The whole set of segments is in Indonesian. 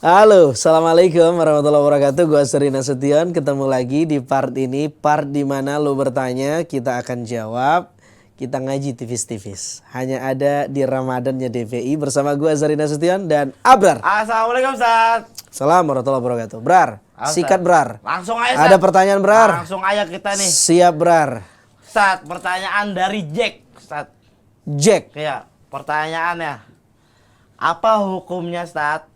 Halo, Assalamualaikum warahmatullahi wabarakatuh. Gua Seri Nasution, ketemu lagi di part ini. Part dimana lo bertanya, kita akan jawab. Kita ngaji tipis-tipis. Hanya ada di Ramadannya DVI bersama gua Seri Nasution dan Abrar. Assalamualaikum Ustaz. Assalamualaikum warahmatullahi wabarakatuh. Brar, sikat Brar. Langsung aja Ustaz. Ada pertanyaan Brar? Langsung aja kita nih. Siap Brar. Ustaz, pertanyaan dari Jack. Ustaz. Jack. Ya, pertanyaannya. Apa hukumnya Ustaz?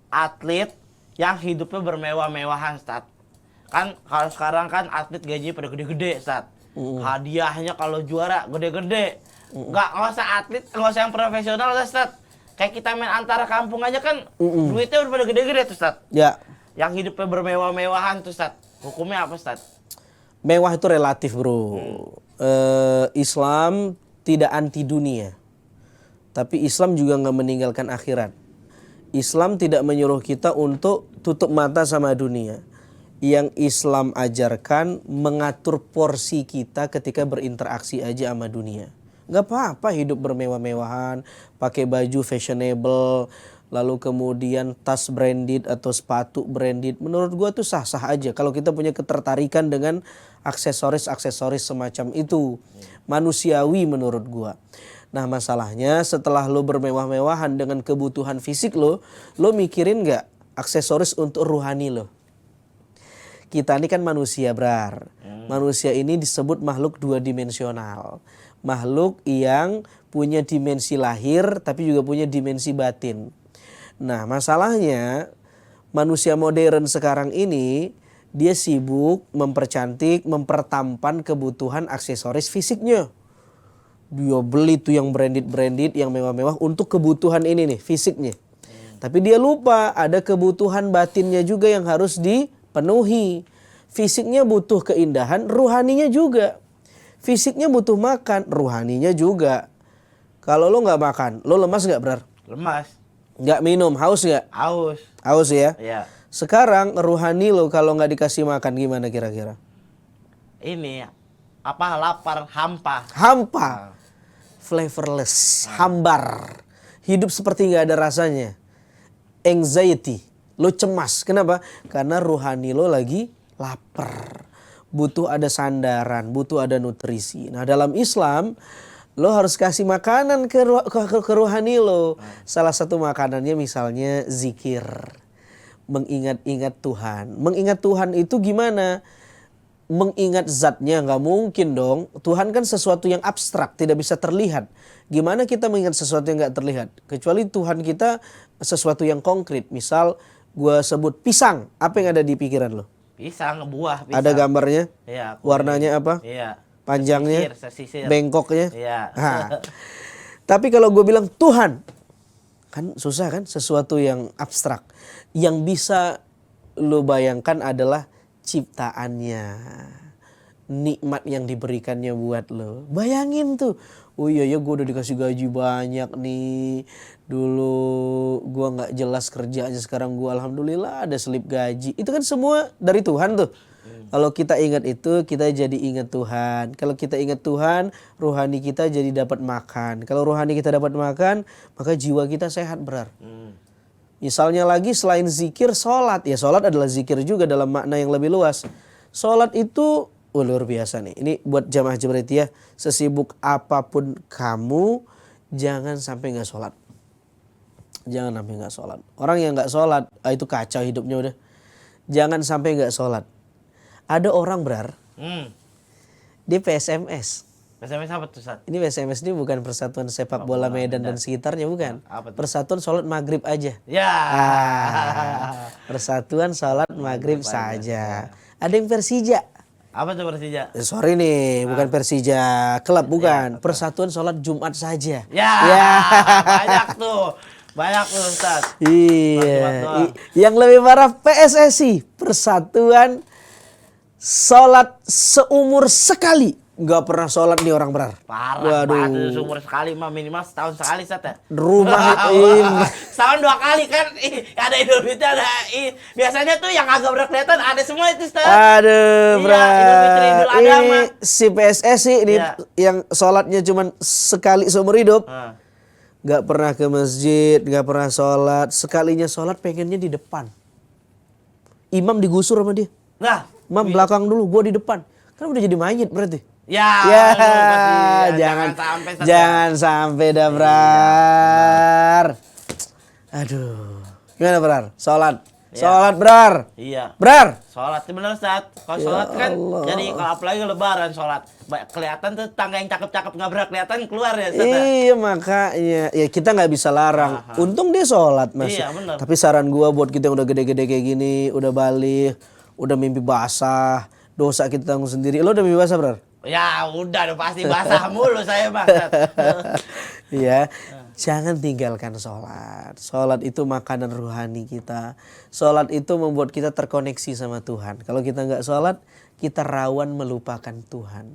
Atlet yang hidupnya bermewah-mewahan, Ustaz. Kan kalau sekarang kan atlet gajinya pada gede-gede, Ustaz. Hadiahnya kalau juara gede-gede. Nggak usah atlet, nggak usah yang profesional, Ustaz. Kayak kita main antara kampung aja kan duitnya udah pada gede-gede tuh, Ustaz. Ya. Yang hidupnya bermewah-mewahan tuh, Ustaz. Hukumnya apa, Ustaz? Mewah itu relatif, bro. Islam tidak anti dunia. Tapi Islam juga nggak meninggalkan akhirat. Islam tidak menyuruh kita untuk tutup mata sama dunia. Yang Islam ajarkan mengatur porsi kita ketika berinteraksi aja sama dunia. Gak apa-apa hidup bermewah-mewahan, pakai baju fashionable, lalu kemudian tas branded atau sepatu branded. Menurut gua tuh sah-sah aja kalau kita punya ketertarikan dengan aksesoris-aksesoris semacam itu. Manusiawi menurut gua. Nah masalahnya setelah lo bermewah-mewahan dengan kebutuhan fisik lo mikirin gak aksesoris untuk ruhani lo? Kita ini kan manusia Brar. Manusia ini disebut makhluk dua dimensional. Makhluk yang punya dimensi lahir tapi juga punya dimensi batin. Nah masalahnya manusia modern sekarang ini dia sibuk mempercantik, mempertampan kebutuhan aksesoris fisiknya. Dia beli tuh yang branded, yang mewah-mewah untuk kebutuhan ini nih, fisiknya. Tapi dia lupa ada kebutuhan batinnya juga yang harus dipenuhi. Fisiknya butuh keindahan, ruhaninya juga. Fisiknya butuh makan, ruhaninya juga. Kalau lo nggak makan, lo lemas nggak Brar? Lemas. Nggak minum, haus nggak? Haus. Haus ya? Iya. Sekarang ruhani lo kalau nggak dikasih makan gimana kira-kira? Ini apa lapar, hampa. Hampa. Flavorless, hambar. Hidup seperti nggak ada rasanya. Anxiety, lo cemas. Kenapa? Karena ruhani lo lagi lapar. Butuh ada sandaran, butuh ada nutrisi. Nah dalam Islam, lo harus kasih makanan ke ruhani lo. Salah satu makanannya misalnya zikir. Mengingat-ingat Tuhan. Mengingat Tuhan itu gimana? Mengingat zatnya nggak mungkin dong. Tuhan kan sesuatu yang abstrak, tidak bisa terlihat. Gimana kita mengingat sesuatu yang nggak terlihat? Kecuali Tuhan kita sesuatu yang konkret. Misal gue sebut pisang, apa yang ada di pikiran lo? Pisang, buah pisang. Ada gambarnya? Iya. Warnanya apa? Iya. Panjangnya? Sisir. Bengkoknya? Iya. Nah, tapi kalau gue bilang Tuhan, kan susah kan? Sesuatu yang abstrak. Yang bisa lo bayangkan adalah ciptaannya, nikmat yang diberikannya buat lo. Bayangin tuh, oh iya gue udah dikasih gaji banyak nih. Dulu gue nggak jelas kerjanya, sekarang gue alhamdulillah ada selip gaji. Itu kan semua dari Tuhan tuh. Kalau kita ingat itu, kita jadi ingat Tuhan. Kalau kita ingat Tuhan, rohani kita jadi dapat makan. Kalau rohani kita dapat makan, maka jiwa kita sehat Brar. Misalnya lagi selain zikir, sholat. Ya sholat adalah zikir juga dalam makna yang lebih luas. Sholat itu luar biasa nih. Ini buat jamaah Jabaritiyah. Sesibuk apapun kamu, jangan sampai gak sholat. Jangan sampai gak sholat. Orang yang gak sholat, itu kacau hidupnya udah. Jangan sampai gak sholat. Ada orang Brar, di PSMS. PSMS apa tuh, Ustaz? Ini PSMS ini bukan Persatuan Sepak Bola Medan dan sekitarnya, bukan. Persatuan Sholat Maghrib aja. Ya. Persatuan Sholat Maghrib saja. Ada yang Persija. Apa tuh Persija? Sorry nih, bukan Persija klub, bukan. Persatuan Sholat Jumat saja. Ya. Banyak tuh Ustaz. Iya. Yang lebih parah PSSI, Persatuan Sholat Seumur Sekali. Nggak pernah sholat nih orang Brar. Parah banget, seumur sekali mah minimal setahun sekali Ustaz ya. Rumah setahun 2 kali kan. Ada Idul Fitri, ada biasanya tuh yang agak berkelihatan ada semua itu Ustaz. Aduh Brar. Idul Fitri, Idul Adha ini si PSSI ini yang sholatnya cuma sekali seumur hidup. nggak pernah ke masjid, nggak pernah sholat. Sekalinya sholat pengennya di depan. Imam digusur sama dia. Nah, Imam belakang dulu, gua di depan. Kan udah jadi mayit berarti. ya, Ya, jangan sampai Ustaz, ya. jangan sampai dah, Brar. Aduh, gimana Brar? Sholat, sholat Brar, Iya. Brar. Sholat itu bener Ustaz. Kalau Ya sholat kan Allah. jadi kalau apalagi lebaran sholat. Kelihatan tuh tangga yang cakep-cakep nggak berat kelihatan keluar ya Ustaz. Ya? Iya makanya, ya kita nggak bisa larang. Untung dia sholat mas. Iya, bener. Tapi saran gua buat kita yang udah gede-gede kayak gini, udah balik, udah mimpi basah, dosa kita tanggung sendiri. Lo udah mimpi basah Brar? Ya udah pasti basah mulu saya Bang. Iya, jangan tinggalkan sholat. Sholat itu makanan rohani kita. Sholat itu membuat kita terkoneksi sama Tuhan. Kalau kita nggak sholat, kita rawan melupakan Tuhan.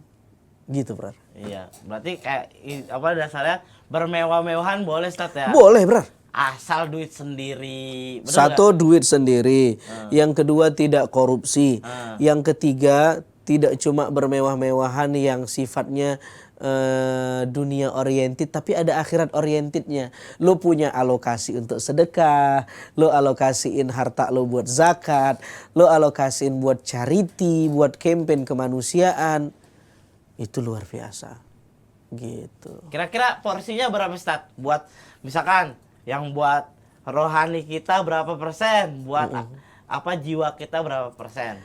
Gitu, Bro. Iya, berarti kayak apa dasarnya bermewah-mewahan boleh Ustaz ya? Boleh, Bro. Asal duit sendiri. Betul Satu, duit sendiri. Yang kedua, tidak korupsi. Yang ketiga, tidak cuma bermewah-mewahan yang sifatnya dunia oriented, tapi ada akhirat orientednya. Lo punya alokasi untuk sedekah, lo alokasiin harta lo buat zakat, lo alokasiin buat charity, buat campaign kemanusiaan. Itu luar biasa. Gitu. Kira-kira porsinya berapa Ustaz? Buat misalkan yang buat rohani kita berapa persen? Buat apa jiwa kita berapa persen?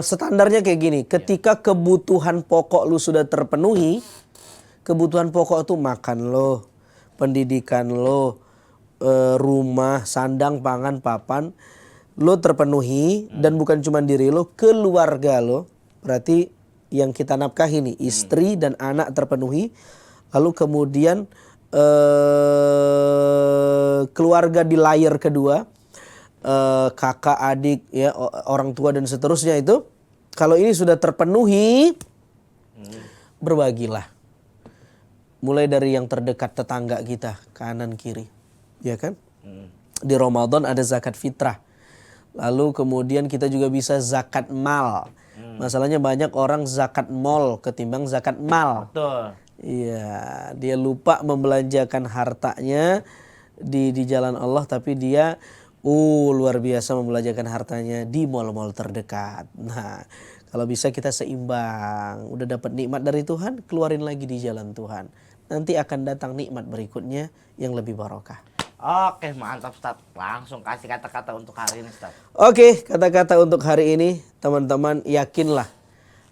Standarnya kayak gini, ketika kebutuhan pokok lu sudah terpenuhi, kebutuhan pokok tuh makan lo, pendidikan lo, rumah, sandang, pangan, papan, lo terpenuhi dan bukan cuma diri lo, keluarga lo, berarti yang kita nafkahi nih, istri dan anak terpenuhi, lalu kemudian keluarga di layer kedua, kakak, adik, ya orang tua dan seterusnya itu, kalau ini sudah terpenuhi, berbagilah. Mulai dari yang terdekat tetangga kita, kanan kiri, ya kan? Di Ramadan ada zakat fitrah. Lalu kemudian kita juga bisa zakat mal. Masalahnya banyak orang zakat mall ketimbang zakat mal. Betul. Iya, dia lupa membelanjakan hartanya di jalan Allah, tapi dia luar biasa membelanjakan hartanya di mal-mal terdekat. Nah, kalau bisa kita seimbang. Udah dapat nikmat dari Tuhan, keluarin lagi di jalan Tuhan. Nanti akan datang nikmat berikutnya yang lebih barokah. Oke, mantap Ustaz. Langsung kasih kata-kata untuk hari ini Ustaz. Oke, kata-kata untuk hari ini, teman-teman, yakinlah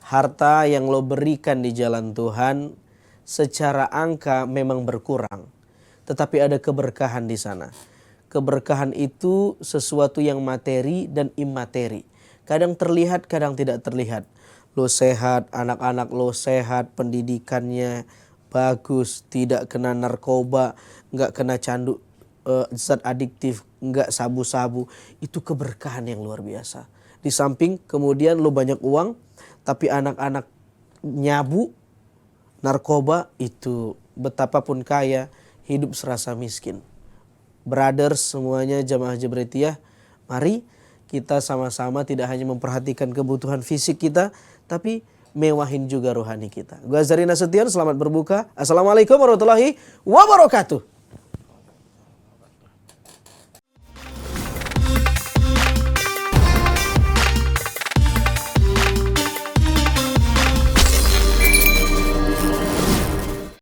harta yang lo berikan di jalan Tuhan secara angka memang berkurang, tetapi ada keberkahan di sana. Keberkahan itu sesuatu yang materi dan imateri. Kadang terlihat, kadang tidak terlihat. Lo sehat, anak-anak lo sehat, pendidikannya bagus, tidak kena narkoba, nggak kena candu zat adiktif, nggak sabu-sabu. Itu keberkahan yang luar biasa. Di samping kemudian lo banyak uang, tapi anak-anak nyabu, narkoba, itu betapapun kaya, hidup serasa miskin. Brothers semuanya, jamaah Jabretiyah, mari kita sama-sama tidak hanya memperhatikan kebutuhan fisik kita, tapi mewahin juga rohani kita. Gua Azhari Nasution, selamat berbuka. Assalamualaikum warahmatullahi wabarakatuh.